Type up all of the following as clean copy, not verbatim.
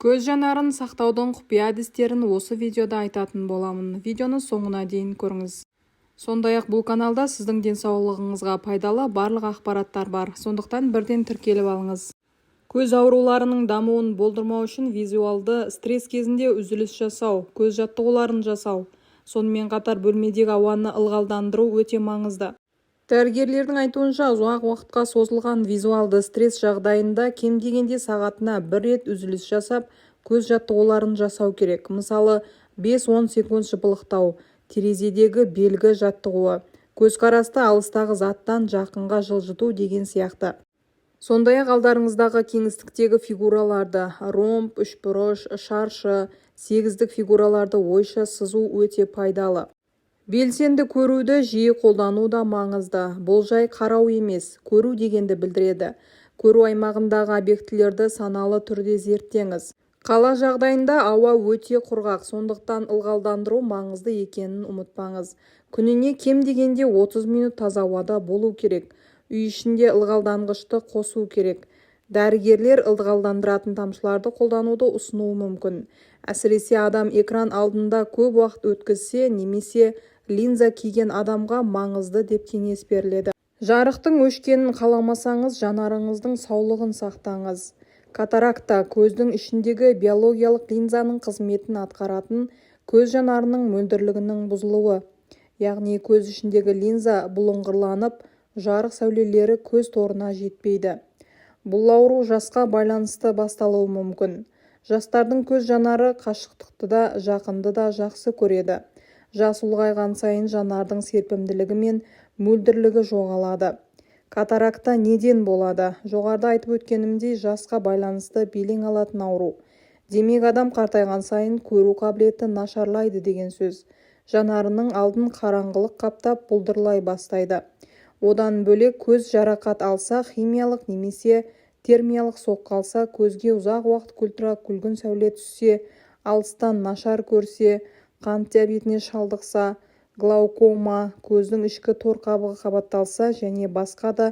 Көз жанарын сақтаудың құпия әдістерін осы видеода айтатын боламын. Видеоны соңына дейін көріңіз. Сондай-ақ бұл каналда сіздің денсаулығыңызға пайдалы барлық ақпараттар бар. Сондықтан бірден тіркеліп алыңыз. Көз ауруларының дамуын болдырмау үшін визуалды стресс кезінде үзіліс жасау, көз жаттығуларын жасау, сонымен қатар бөлмедегі ауаны ылғалдандыру өте маңызды. Дәрігерлердің айтуынша, ұзақ уақытқа созылған визуалды стресс жағдайында кем дегенде сағатына бір рет үзіліс жасап, көз жаттығуларын жасау керек. Мысалы, 5-10 секунд жыпылықтау, терезедегі белгі жаттығуы, көзқарасты алыстағы заттан жақынға жылжыту деген сияқты. Сондай-ақ алдарыңыздағы кеңістіктегі фигураларды, ромб, үшбұрыш, шаршы, сегіздік фигураларды ойша сызу өте пайдалы. Белсенді көруді жиі қолдану да маңызды. Бұл жай қарау емес, көру дегенді білдіреді. Көру аймағындағы объектілерді саналы түрде зерттеңіз. Қала жағдайында ауа өте құрғақ, сондықтан ылғалдандыру маңызды екенін ұмытпаңыз. Күніне кем дегенде 30 минут таза ауада болу керек. Үй ішінде ылғалданғышты қосу керек. Дәрігерлер ылғалдандыратын тамшыларды қолдануды ұсынуы мүмкін. Әсіресе адам экран алдында көп уақыт өткізсе, немесе линза киген адамға маңызды деп кеңес беріледі. Жарықтың өшкенін қаламасаңыз, жанарыңыздың саулығын сақтаңыз. Катаракта көздің ішіндегі биологиялық линзаның қызметін атқаратын көз жанарының мөлдірлігінің бұзылуы. Яғни көз ішіндегі линза бұлыңғырланып, жарық сәулелері көз торына жетпейді. Бұл ауру жасқа байланысты басталуы мүмкін. Жастардың көз жанары қашықтықты да, жақынды да жақсы көреді. Жас ұлғайған сайын жанардың серпімділігі мен мөлдірлігі жоғалады. Катаракта неден болады? Жоғарыда айтып өткенімдей, жасқа байланысты белең алатын ауру. Демек, адам қартайған сайын көру қабілеті нашарлайды деген сөз. Жанарының алдын қараңғылық қаптап бұлдырлай бастайды. Одан бөлек көз жарақат алса, химиялық немесе термиялық соққы алса, көзге ұзақ уақыт күлгін сәуле түссе, алыстан нашар көрсе, қант диабетіне шалдықса, глаукома, көздің ішкі тор қабығы қабатталса және басқа да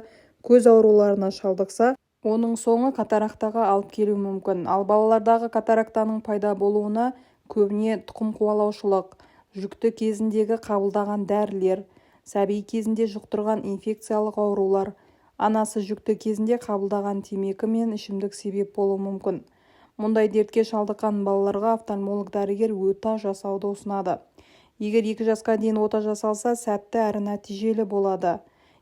көз ауруларына шалдықса, оның соңы катарактаға алып келуі мүмкін. Ал балалардағы катарактаның пайда болуына көбіне тұқым қуалаушылық, жүкті кезіндегі қабылдаған дәрілер, сәби кезінде жұқтырған инфекциялық аурулар, анасы жүкті кезінде қабылдаған темекі мен ішімдік себеп болуы мүмкін. Мұндай дертке шалдыққан балаларға офтальмолог дәрігер ота жасауды ұсынады. Егер 2 жасқа дейін ота жасалса, сәтті әрі нәтижелі болады.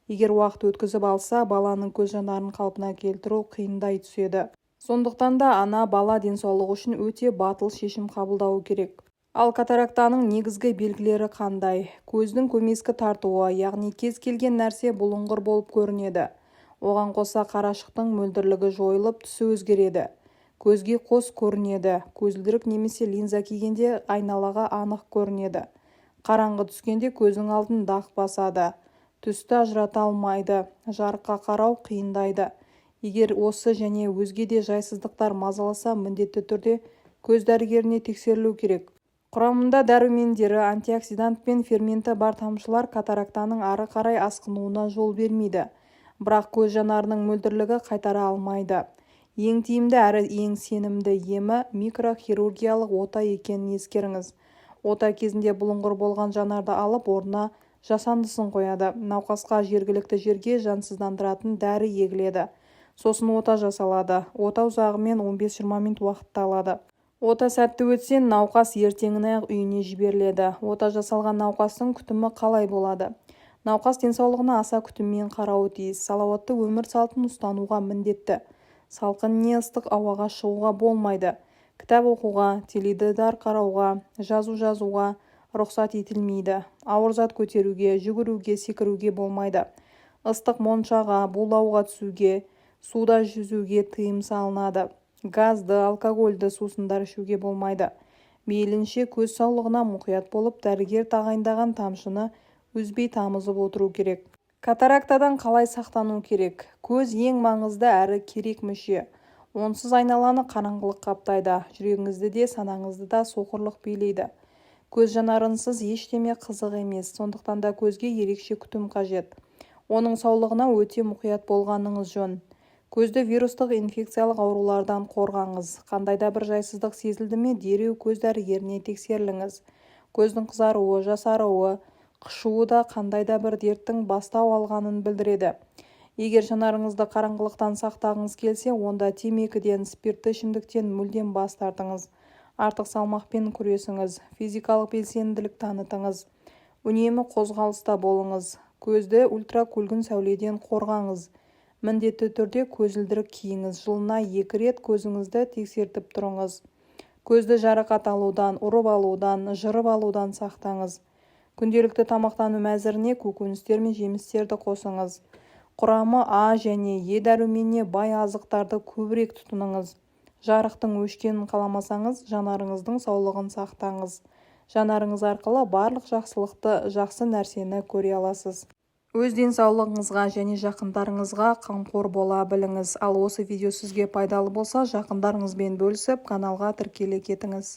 Егер уақыт өткізіп алса, баланың көз жанарын қалпына келтіру қиындай түседі. Сондықтан да ана бала денсаулығы үшін өте батыл шешім қабылдауы керек. Ал катарактаның негізгі белгілері қандай? Көздің көмескі тартуы, яғни кез келген нәрсе бұлыңғыр болып көрінеді. Оған қоса қарашықтың мөлдірлігі жойылып, түсі өзгереді. Көзге қос көрінеді. Көзілдірік немесе линза кигенде айналаға анық көрінеді. Қараңғы түскенде көздің алдын дақ басады. Түсті ажырата алмайды. Жарыққа қарау қиындайды. Егер осы және өзге де жайсыздықтар мазаласа, міндетті түрде көз дәрігеріне тексерілу керек. Құрамында дәрумендері, антиоксидант пен ферменті бар тамшылар катарактаның ары қарай асқынуына жол бермейді. Бірақ көз жанарының мөлдірлігі қайтара алмайды. Ең тиімді әрі ең сенімді емі микрохирургиялық ота екенін ескеріңіз. Ота кезінде бұлыңғыр болған жанарды алып, орнына жасандысын қояды. Науқасқа жергілікті жерге жансыздандыратын дәрі егіледі. Сосын ота жасалады. Ота ұзағымен 15-20 минут уақытты алады. Ота сәтті өтсе, науқас ертеңіне-ақ үйіне жіберіледі. Ота жасалған науқастың күтімі қалай болады? Науқас денсаулығына аса күтіммен қарауы тиіс. Салауатты өмір салтын ұстануға міндетті. Салқын не ыстық ауаға шығуға болмайды. Кітап оқуға, теледидар қарауға, жазуға рұқсат етілмейді. Ауыр зат көтеруге, жүгіруге, секіруге болмайды. Ыстық моншаға, булауға түсуге, суда жүзуге тыйым салынады. Газды, алкогольді сусындар ішуге болмайды. Мейлінше көз саулығына мұқият болып, дәрігер тағайындаған тамшыны үзбей тамызып отыру керек. Катарактадан қалай сақтану керек? Көз ең маңызды әрі керек мүше. Онсыз айналаны қараңғылық қаптайды. Жүрегіңізді де, санаңызды да соқырлық билейді. Көз жанарынсыз ештеме қызық емес. Сондықтан да көзге ерекше күтім қажет. Оның саулығына өте мұқият болғаныңыз жөн. Көзді вирустық инфекциялық аурулардан қорғаңыз. Қандай да бір жайсыздық сезілді ме, дереу көз дәрігеріне тексеріліңіз. Көздің қызаруы, жасаруы, қышуы да қандай да бір дерттің бастау алғанын білдіреді. Егер жанарыңызды қараңғылықтан сақтағыңыз келсе, онда темекіден, спиртті ішімдіктен мүлдем бас тартыңыз. Артық салмақпен күресіңіз, физикалық белсенділік танытыңыз. Үнемі қозғалыста болыңыз. Көзді ультракүлгін сәуледен қорғаңыз. Міндетті түрде көзілдірік киіңіз. Жылына 2 рет көзіңізді тексертіп тұрыңыз. Көзді жарақат алудан, ұрып алудан, жырып алудан сақтаңыз. Күнделікті тамақтану мәзіріне көкөністер мен жемістерді қосыңыз. Құрамы А және Е дәруміне бай азықтарды көбірек тұтыныңыз. Жарықтың өшкенін қаламасаңыз, жанарыңыздың саулығын сақтаңыз. Жанарыңыз арқылы барлық жақсылықты, жақсы нәрсені көре аласыз. Өз денсаулығыңызға және жақындарыңызға қамқор бола біліңіз. Ал осы видео сізге пайдалы болса, жақындарыңызбен бөлісіп, каналға тіркеле кетіңіз.